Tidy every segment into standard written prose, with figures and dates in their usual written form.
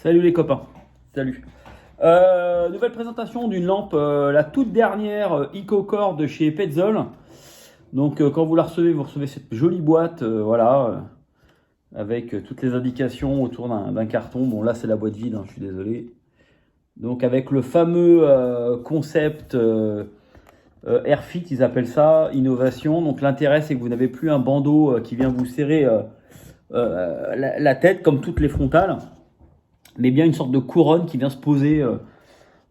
Salut les copains, salut. Nouvelle présentation d'une lampe, la toute dernière EcoCore de chez Petzl. Donc quand vous vous recevez cette jolie boîte, avec toutes les indications autour d'un carton. Bon là c'est la boîte vide, hein, je suis désolé. Donc avec le fameux concept Airfit, ils appellent ça, innovation. Donc l'intérêt c'est que vous n'avez plus un bandeau qui vient vous serrer la tête comme toutes les frontales, mais bien une sorte de couronne qui vient se poser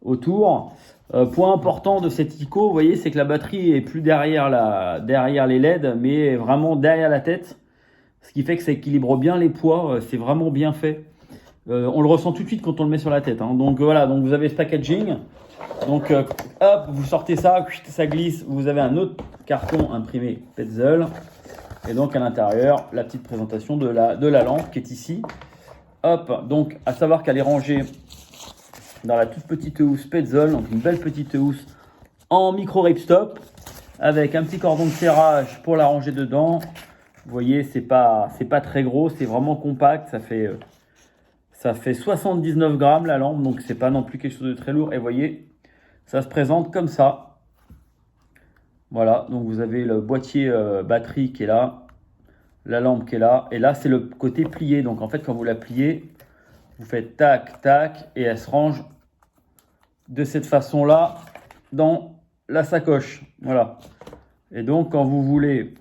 autour. Point important de cette ICO, vous voyez, c'est que la batterie est plus derrière les LED, mais vraiment derrière la tête, ce qui fait que ça équilibre bien les poids. C'est vraiment bien fait. On le ressent tout de suite quand on le met sur la tête, hein. Donc voilà, donc vous avez ce packaging. Donc hop, vous sortez ça, ça glisse. Vous avez un autre carton imprimé Petzl. Et donc à l'intérieur, la petite présentation de la lampe qui est ici. Hop, donc à savoir qu'elle est rangée dans la toute petite housse Petzl, donc une belle petite housse en micro ripstop avec un petit cordon de serrage pour la ranger dedans. Vous voyez, c'est pas très gros, c'est vraiment compact. Ça fait 79 grammes la lampe, donc c'est pas non plus quelque chose de très lourd. Et vous voyez, ça se présente comme ça. Voilà, donc vous avez le boîtier batterie qui est là, la lampe qui est là, et là c'est le côté plié. Donc en fait, quand vous la pliez, vous faites tac, tac, et elle se range de cette façon-là dans la sacoche. Voilà. Et donc, quand vous voulez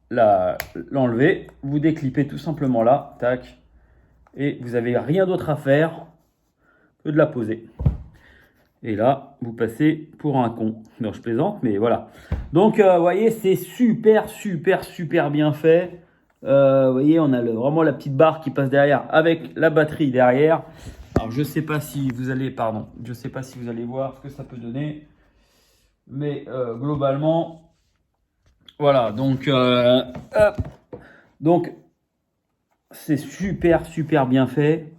l'enlever, vous déclipez tout simplement là, tac, et vous n'avez rien d'autre à faire que de la poser. Et là, vous passez pour un con. Non, je plaisante, mais voilà. Donc, vous voyez, c'est super bien fait. Vous voyez, on a vraiment la petite barre qui passe derrière avec la batterie derrière. Alors, je sais pas si vous allez voir ce que ça peut donner. Mais globalement, voilà. Donc, hop. Donc, c'est super bien fait.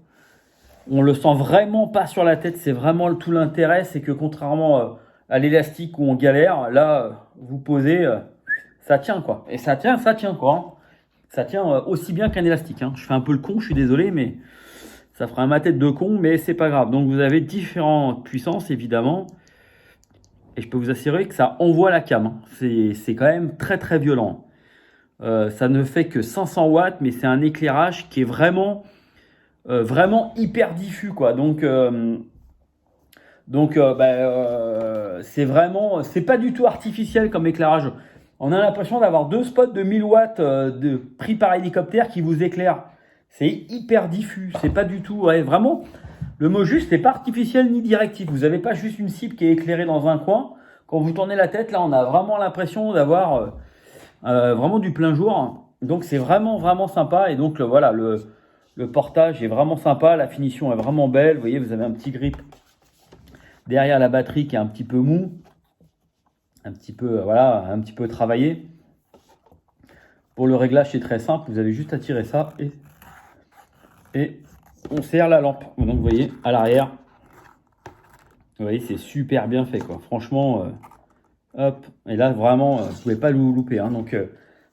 On le sent vraiment pas sur la tête. C'est vraiment tout l'intérêt. C'est que contrairement à l'élastique où on galère, là, vous posez, ça tient quoi. Et ça tient quoi, hein. Ça tient aussi bien qu'un élastique, hein. Je fais un peu le con, je suis désolé, mais ça fera ma tête de con, mais c'est pas grave. Donc vous avez différentes puissances évidemment. Et je peux vous assurer que ça envoie la cam, hein. C'est quand même très violent. Ça ne fait que 500 watts, mais c'est un éclairage qui est vraiment hyper diffus, quoi. C'est pas du tout artificiel comme éclairage. On a l'impression d'avoir deux spots de 1000 watts pris par hélicoptère qui vous éclairent. C'est hyper diffus. C'est pas du tout, ouais, vraiment. Le mot juste, c'est pas artificiel ni directif. Vous n'avez pas juste une cible qui est éclairée dans un coin. Quand vous tournez la tête, là, on a vraiment l'impression d'avoir vraiment du plein jour. Donc, c'est vraiment sympa. Et donc, voilà, le portage est vraiment sympa. La finition est vraiment belle. Vous voyez, vous avez un petit grip derrière la batterie qui est un petit peu mou. Un petit peu travaillé. Pour le réglage, c'est très simple. Vous avez juste à tirer ça et on serre la lampe. Donc vous voyez à l'arrière, vous voyez, c'est super bien fait quoi. Franchement, hop. Et là vraiment, vous pouvez pas le louper, hein. Donc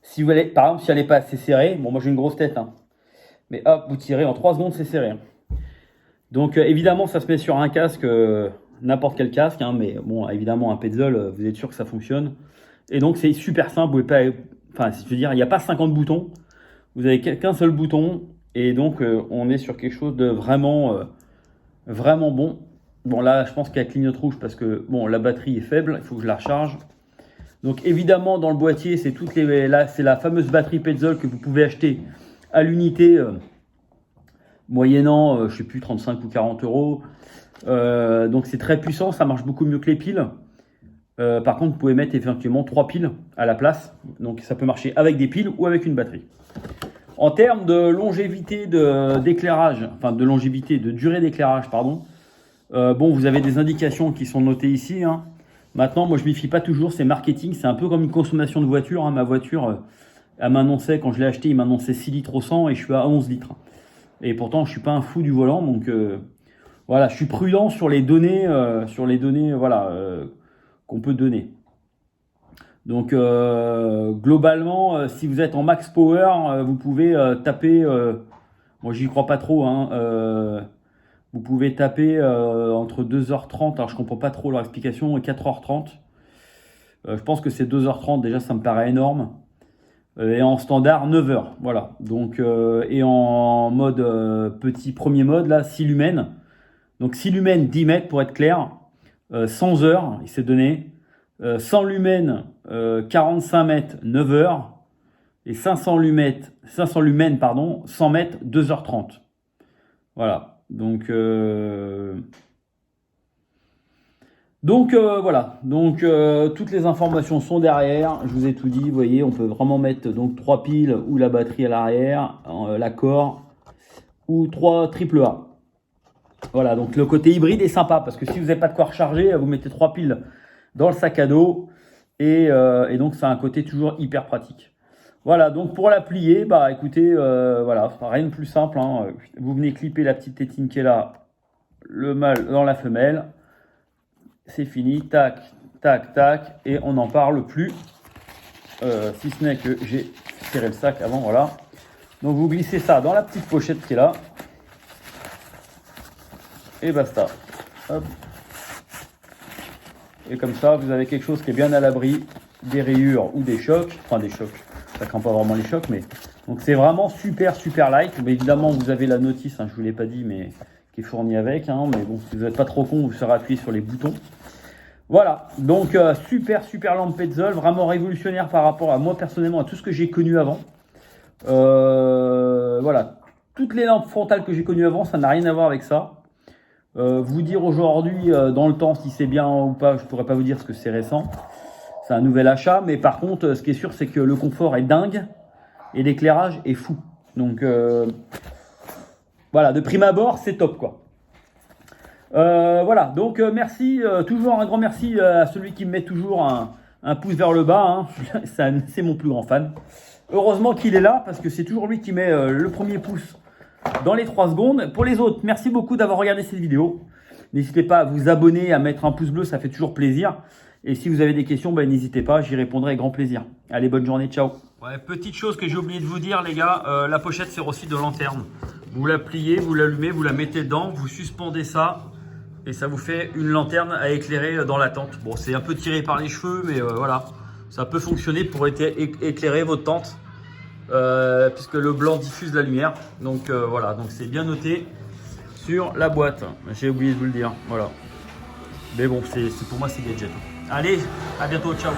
si vous allez, par exemple, si elle n'est pas assez serrée, bon moi j'ai une grosse tête, hein. Mais hop, vous tirez en 3 secondes, c'est serré, hein. Donc évidemment, ça se met sur un casque, n'importe quel casque, hein, mais bon, évidemment un Petzl, vous êtes sûr que ça fonctionne. Et donc c'est super simple. Vous pouvez pas, enfin, je veux dire, il n'y a pas 50 boutons. Vous avez qu'un seul bouton. Et donc, on est sur quelque chose de vraiment bon. Bon, là, je pense qu'elle clignote rouge parce que bon, la batterie est faible. Il faut que je la recharge. Donc, évidemment, dans le boîtier, c'est là, c'est la fameuse batterie Petzl que vous pouvez acheter à l'unité, moyennant, je sais plus, 35 ou 40 euros. Donc, c'est très puissant. Ça marche beaucoup mieux que les piles. Par contre, vous pouvez mettre effectivement 3 piles à la place. Donc, ça peut marcher avec des piles ou avec une batterie. En termes de longévité d'éclairage, enfin de longévité, de durée d'éclairage, pardon, bon, vous avez des indications qui sont notées ici, hein. Maintenant, moi, je ne m'y fie pas toujours, c'est marketing, c'est un peu comme une consommation de voiture, hein. Ma voiture, elle m'annonçait, quand je l'ai achetée, il m'annonçait 6 litres au 100 et je suis à 11 litres. Et pourtant, je ne suis pas un fou du volant, donc voilà, je suis prudent sur les données, voilà, qu'on peut donner. Donc globalement, si vous êtes en max power, vous pouvez taper, moi j'y crois pas trop, hein, Vous pouvez taper entre 2h30, alors je comprends pas trop leur explication, et 4h30. Je pense que c'est 2h30, déjà ça me paraît énorme. Et en standard 9h, voilà. Donc, et en mode premier mode, là, 6 lumens. Donc 6 lumens, 10 mètres pour être clair. 100 heures, il s'est donné. 100 lumens, 45 mètres, 9 heures. Et 500 lumens, 100 mètres, 2h30. Voilà. Donc voilà. Donc toutes les informations sont derrière. Je vous ai tout dit. Vous voyez, on peut vraiment mettre donc 3 piles ou la batterie à l'arrière, l'accord ou 3 AAA. Voilà, donc le côté hybride est sympa parce que si vous n'avez pas de quoi recharger, vous mettez 3 piles dans le sac à dos et donc ça a un côté toujours hyper pratique. Voilà, donc pour la plier, bah écoutez, voilà, rien de plus simple, hein. Vous venez clipper la petite tétine qui est là, le mâle dans la femelle, c'est fini, tac, tac, tac, et on n'en parle plus, si ce n'est que j'ai serré le sac avant, voilà. Donc vous glissez ça dans la petite pochette qui est là, et basta. Hop. Et comme ça, vous avez quelque chose qui est bien à l'abri des rayures ou des chocs, enfin des chocs. Ça craint pas vraiment les chocs, mais donc c'est vraiment super light. Mais évidemment, vous avez la notice, hein, je vous l'ai pas dit, mais qui est fournie avec. Hein, mais bon, si vous n'êtes pas trop con, vous saurez appuyer sur les boutons. Voilà, donc super lampe Petzl, vraiment révolutionnaire par rapport à moi personnellement à tout ce que j'ai connu avant. Voilà, toutes les lampes frontales que j'ai connues avant, ça n'a rien à voir avec ça. Vous dire aujourd'hui dans le temps si c'est bien ou pas, je pourrais pas vous dire parce que c'est récent. C'est un nouvel achat, mais par contre, ce qui est sûr, c'est que le confort est dingue et l'éclairage est fou. Donc, voilà, de prime abord, c'est top, quoi. Voilà, donc merci, toujours un grand merci à celui qui me met toujours un pouce vers le bas. Hein. C'est mon plus grand fan. Heureusement qu'il est là, parce que c'est toujours lui qui met le premier pouce dans les 3 secondes. Pour les autres, merci beaucoup d'avoir regardé cette vidéo. N'hésitez pas à vous abonner, à mettre un pouce bleu, ça fait toujours plaisir. Et si vous avez des questions, ben, n'hésitez pas, j'y répondrai avec grand plaisir. Allez, bonne journée, ciao. Ouais, petite chose que j'ai oublié de vous dire, les gars, la pochette sert aussi de lanterne. Vous la pliez, vous l'allumez, vous la mettez dedans, vous suspendez ça et ça vous fait une lanterne à éclairer dans la tente. Bon, c'est un peu tiré par les cheveux, mais voilà, ça peut fonctionner pour éclairer votre tente puisque le blanc diffuse la lumière. Donc voilà, donc c'est bien noté sur la boîte. J'ai oublié de vous le dire, voilà. Mais bon, pour moi, c'est gadget. Allez, à bientôt, ciao.